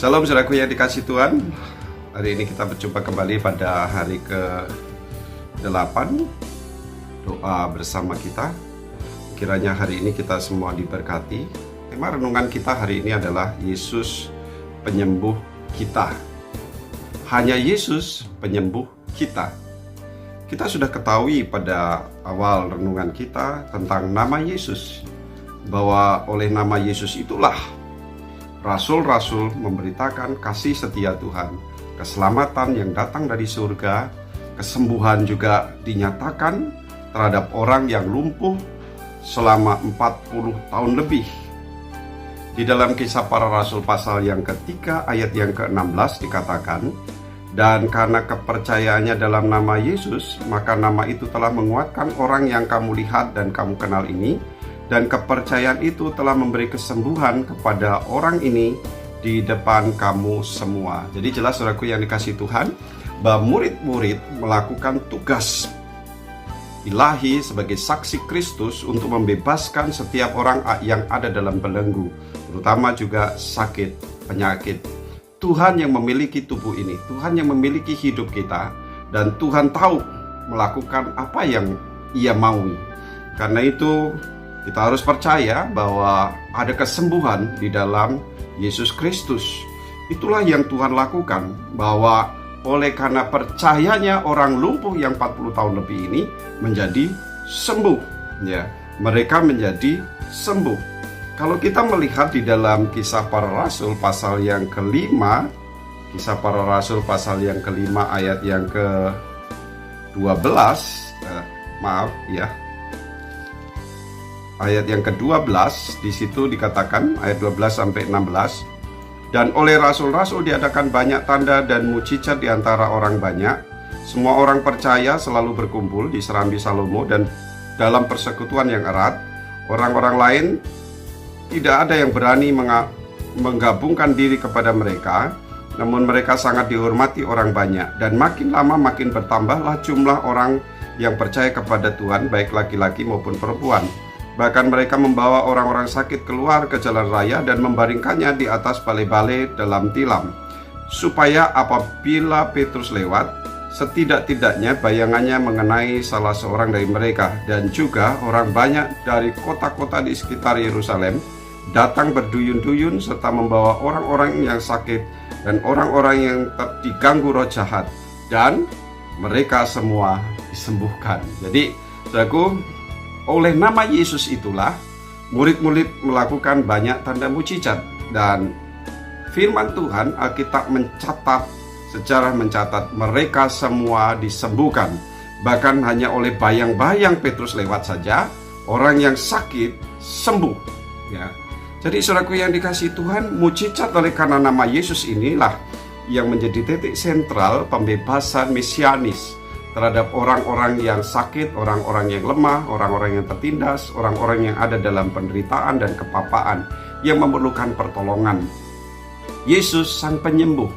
Shalom saudaraku yang dikasih Tuhan. Hari ini kita berjumpa kembali pada hari ke-8 doa bersama kita. Kiranya hari ini kita semua diberkati. Tema renungan kita hari ini adalah Yesus penyembuh kita. Hanya Yesus penyembuh kita. Kita sudah ketahui pada awal renungan kita tentang nama Yesus, bahwa oleh nama Yesus itulah rasul-rasul memberitakan kasih setia Tuhan, keselamatan yang datang dari surga, kesembuhan juga dinyatakan terhadap orang yang lumpuh selama 40 tahun lebih. Di dalam Kisah Para Rasul pasal yang ketiga ayat yang ke-16 dikatakan, dan karena kepercayaannya dalam nama Yesus, maka nama itu telah menguatkan orang yang kamu lihat dan kamu kenal ini, dan kepercayaan itu telah memberi kesembuhan kepada orang ini di depan kamu semua. Jadi jelas saudaraku yang dikasih Tuhan, bahwa murid-murid melakukan tugas ilahi sebagai saksi Kristus untuk membebaskan setiap orang yang ada dalam belenggu, terutama juga sakit, penyakit. Tuhan yang memiliki tubuh ini, Tuhan yang memiliki hidup kita, dan Tuhan tahu melakukan apa yang Ia maui. Karena itu kita harus percaya bahwa ada kesembuhan di dalam Yesus Kristus. Itulah yang Tuhan lakukan, bahwa oleh karena percayanya orang lumpuh yang 40 tahun lebih ini menjadi sembuh. Ya, mereka menjadi sembuh. Kalau kita melihat di dalam Kisah Para Rasul pasal yang kelima, Kisah Para Rasul pasal yang kelima ayat yang ke-12, ayat yang ke-12, di situ dikatakan ayat 12 sampai 16, dan oleh rasul-rasul diadakan banyak tanda dan mujizat di antara orang banyak. Semua orang percaya selalu berkumpul di Serambi Salomo dan dalam persekutuan yang erat. Orang-orang lain tidak ada yang berani menggabungkan diri kepada mereka, namun mereka sangat dihormati orang banyak, dan makin lama makin bertambahlah jumlah orang yang percaya kepada Tuhan, baik laki-laki maupun perempuan. Bahkan mereka membawa orang-orang sakit keluar ke jalan raya dan membaringkannya di atas balai-balai dalam tilam, supaya apabila Petrus lewat, setidak-tidaknya bayangannya mengenai salah seorang dari mereka. Dan juga orang banyak dari kota-kota di sekitar Yerusalem datang berduyun-duyun serta membawa orang-orang yang sakit dan orang-orang yang diganggu roh jahat, dan mereka semua disembuhkan. Jadi, saudaraku, oleh nama Yesus itulah murid-murid melakukan banyak tanda mujizat, dan firman Tuhan Alkitab mencatat, sejarah mencatat mereka semua disembuhkan. Bahkan hanya oleh bayang-bayang Petrus lewat saja orang yang sakit sembuh. Ya. Jadi saudaraku yang dikasih Tuhan, mujizat oleh karena nama Yesus inilah yang menjadi titik sentral pembebasan mesianis terhadap orang-orang yang sakit, orang-orang yang lemah, orang-orang yang tertindas, orang-orang yang ada dalam penderitaan dan kepapaan yang memerlukan pertolongan. Yesus sang penyembuh.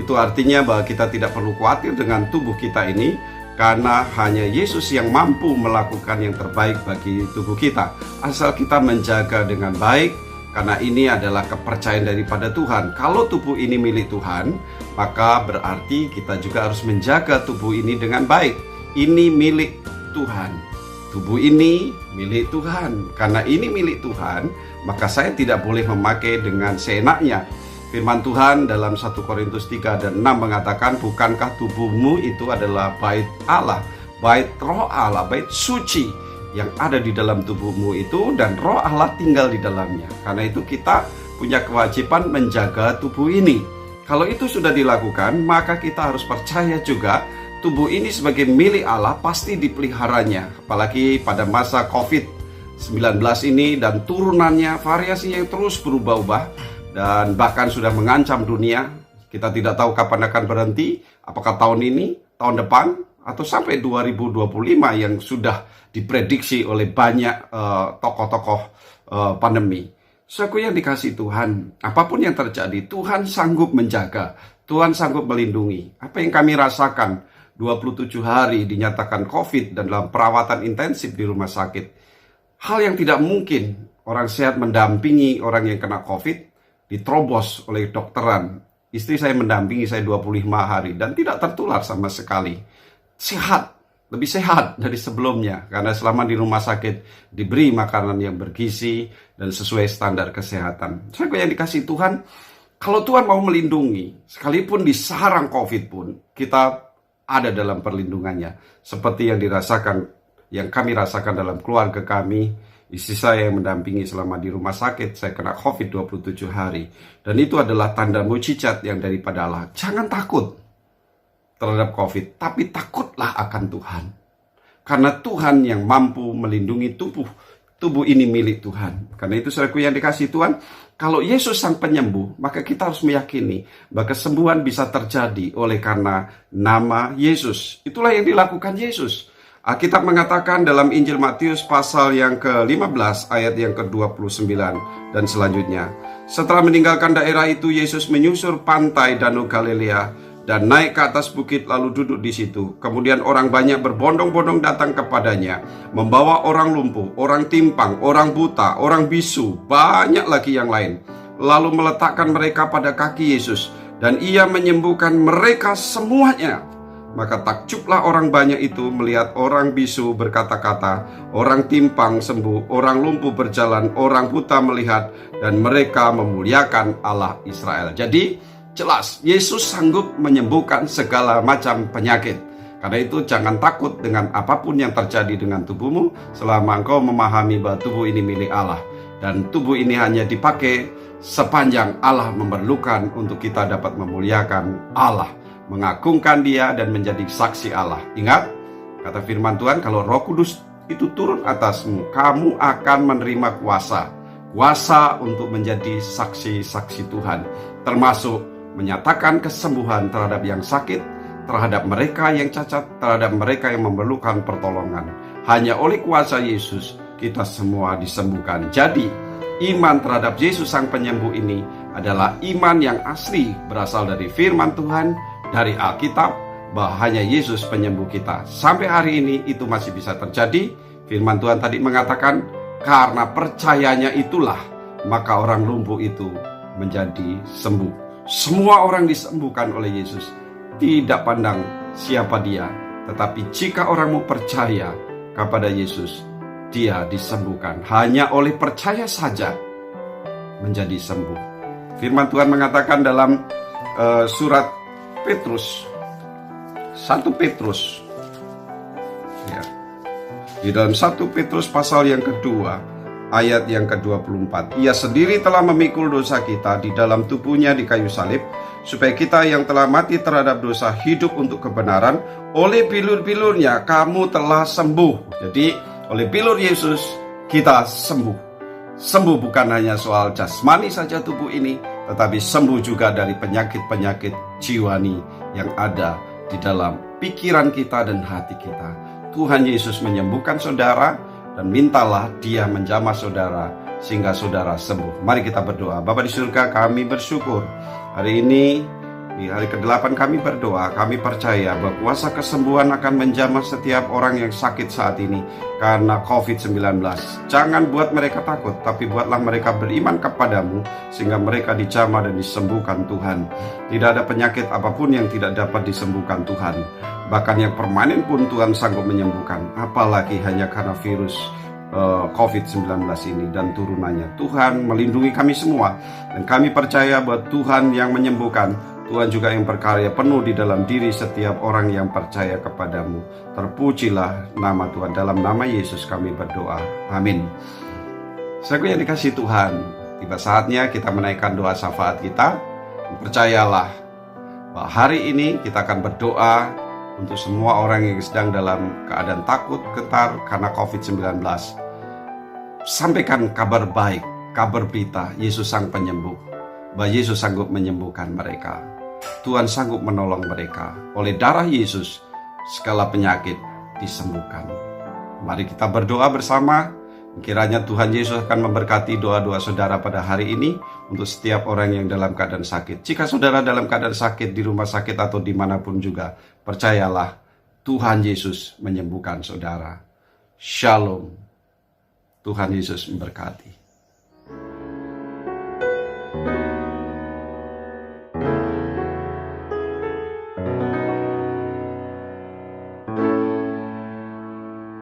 Itu artinya bahwa kita tidak perlu khawatir dengan tubuh kita ini, karena hanya Yesus yang mampu melakukan yang terbaik bagi tubuh kita, asal kita menjaga dengan baik. Karena ini adalah kepercayaan daripada Tuhan. Kalau tubuh ini milik Tuhan, maka berarti kita juga harus menjaga tubuh ini dengan baik. Ini milik Tuhan. Tubuh ini milik Tuhan. Karena ini milik Tuhan, maka saya tidak boleh memakai dengan seenaknya. Firman Tuhan dalam 1 Korintus 3 dan 6 mengatakan, bukankah tubuhmu itu adalah bait Allah, bait roh Allah, bait suci yang ada di dalam tubuhmu itu, dan roh Allah tinggal di dalamnya. Karena itu kita punya kewajiban menjaga tubuh ini. Kalau itu sudah dilakukan, maka kita harus percaya juga tubuh ini sebagai milik Allah pasti dipeliharanya. Apalagi pada masa COVID-19 ini dan turunannya, variasinya yang terus berubah-ubah dan bahkan sudah mengancam dunia. Kita tidak tahu kapan akan berhenti, apakah tahun ini, tahun depan, atau sampai 2025 yang sudah diprediksi oleh banyak tokoh-tokoh pandemi. Saudaraku yang dikasih Tuhan, apapun yang terjadi, Tuhan sanggup menjaga, Tuhan sanggup melindungi. Apa yang kami rasakan 27 hari dinyatakan COVID dan dalam perawatan intensif di rumah sakit, hal yang tidak mungkin orang sehat mendampingi orang yang kena COVID, diterobos oleh dokteran. Istri saya mendampingi saya 25 hari dan tidak tertular sama sekali. Sehat, lebih sehat dari sebelumnya. Karena selama di rumah sakit diberi makanan yang bergizi dan sesuai standar kesehatan. Saya yang dikasih Tuhan, kalau Tuhan mau melindungi, sekalipun di sarang COVID pun, kita ada dalam perlindungannya. Seperti yang kami rasakan dalam keluarga kami. Istri saya yang mendampingi selama di rumah sakit, saya kena COVID 27 hari. Dan itu adalah tanda mukjizat yang daripada Allah. Jangan takut terhadap COVID, tapi takutlah akan Tuhan. Karena Tuhan yang mampu melindungi tubuh ini milik Tuhan. Karena itu saudaraku yang dikasih Tuhan, kalau Yesus sang penyembuh, maka kita harus meyakini bahwa kesembuhan bisa terjadi oleh karena nama Yesus. Itulah yang dilakukan Yesus. Alkitab mengatakan dalam Injil Matius pasal yang ke-15 ayat yang ke-29 dan selanjutnya. Setelah meninggalkan daerah itu, Yesus menyusur pantai Danau Galilea dan naik ke atas bukit lalu duduk di situ. Kemudian orang banyak berbondong-bondong datang kepadanya, membawa orang lumpuh, orang timpang, orang buta, orang bisu, banyak lagi yang lain. Lalu meletakkan mereka pada kaki Yesus dan ia menyembuhkan mereka semuanya. Maka takjublah orang banyak itu melihat orang bisu berkata-kata, orang timpang sembuh, orang lumpuh berjalan, orang buta melihat, dan mereka memuliakan Allah Israel. Jadi jelas Yesus sanggup menyembuhkan segala macam penyakit. Karena itu jangan takut dengan apapun yang terjadi dengan tubuhmu selama engkau memahami bahwa tubuh ini milik Allah. Dan tubuh ini hanya dipakai sepanjang Allah memerlukan untuk kita dapat memuliakan Allah, mengagungkan Dia dan menjadi saksi Allah. Ingat, kata firman Tuhan, kalau Roh Kudus itu turun atasmu, kamu akan menerima kuasa untuk menjadi saksi-saksi Tuhan, termasuk menyatakan kesembuhan terhadap yang sakit, terhadap mereka yang cacat, terhadap mereka yang memerlukan pertolongan. Hanya oleh kuasa Yesus kita semua disembuhkan. Jadi iman terhadap Yesus sang penyembuh ini adalah iman yang asli, berasal dari firman Tuhan, dari Alkitab, bahwa hanya Yesus penyembuh kita. Sampai hari ini itu masih bisa terjadi. Firman Tuhan tadi mengatakan, karena percayanya itulah maka orang lumpuh itu menjadi sembuh. Semua orang disembuhkan oleh Yesus, tidak pandang siapa dia. Tetapi jika orang mau percaya kepada Yesus, dia disembuhkan. Hanya oleh percaya saja menjadi sembuh. Firman Tuhan mengatakan dalam surat Petrus, 1 Petrus ya, di dalam 1 Petrus pasal yang kedua ayat yang ke-24, ia sendiri telah memikul dosa kita di dalam tubuhnya di kayu salib, supaya kita yang telah mati terhadap dosa hidup untuk kebenaran. Oleh bilur-bilurnya kamu telah sembuh. Jadi oleh bilur Yesus kita sembuh. Sembuh bukan hanya soal jasmani saja tubuh ini, tetapi sembuh juga dari penyakit-penyakit jiwani yang ada di dalam pikiran kita dan hati kita. Tuhan Yesus menyembuhkan saudara, dan mintalah Dia menjamah saudara sehingga saudara sembuh. Mari kita berdoa. Bapa di surga, kami bersyukur hari ini, di hari ke-8 kami berdoa, kami percaya bahwa kuasa kesembuhan akan menjamah setiap orang yang sakit saat ini karena COVID-19. Jangan buat mereka takut, tapi buatlah mereka beriman kepadamu sehingga mereka dijamah dan disembuhkan Tuhan. Tidak ada penyakit apapun yang tidak dapat disembuhkan Tuhan. Bahkan yang permanen pun Tuhan sanggup menyembuhkan. Apalagi hanya karena virus COVID-19 ini dan turunannya. Tuhan melindungi kami semua, dan kami percaya bahwa Tuhan yang menyembuhkan, Tuhan juga yang berkarya penuh di dalam diri setiap orang yang percaya kepadamu. Terpujilah nama Tuhan. Dalam nama Yesus kami berdoa. Amin. Saya yang dikasih Tuhan, tiba saatnya kita menaikkan doa syafaat kita. Percayalah bahwa hari ini kita akan berdoa untuk semua orang yang sedang dalam keadaan takut, getar karena COVID-19. Sampaikan kabar baik, kabar berita, Yesus sang penyembuh, bahwa Yesus sanggup menyembuhkan mereka. Tuhan sanggup menolong mereka. Oleh darah Yesus, segala penyakit disembuhkan. Mari kita berdoa bersama. Kiranya Tuhan Yesus akan memberkati doa-doa saudara pada hari ini untuk setiap orang yang dalam keadaan sakit. Jika saudara dalam keadaan sakit di rumah sakit atau dimanapun juga, percayalah Tuhan Yesus menyembuhkan saudara. Shalom. Tuhan Yesus memberkati.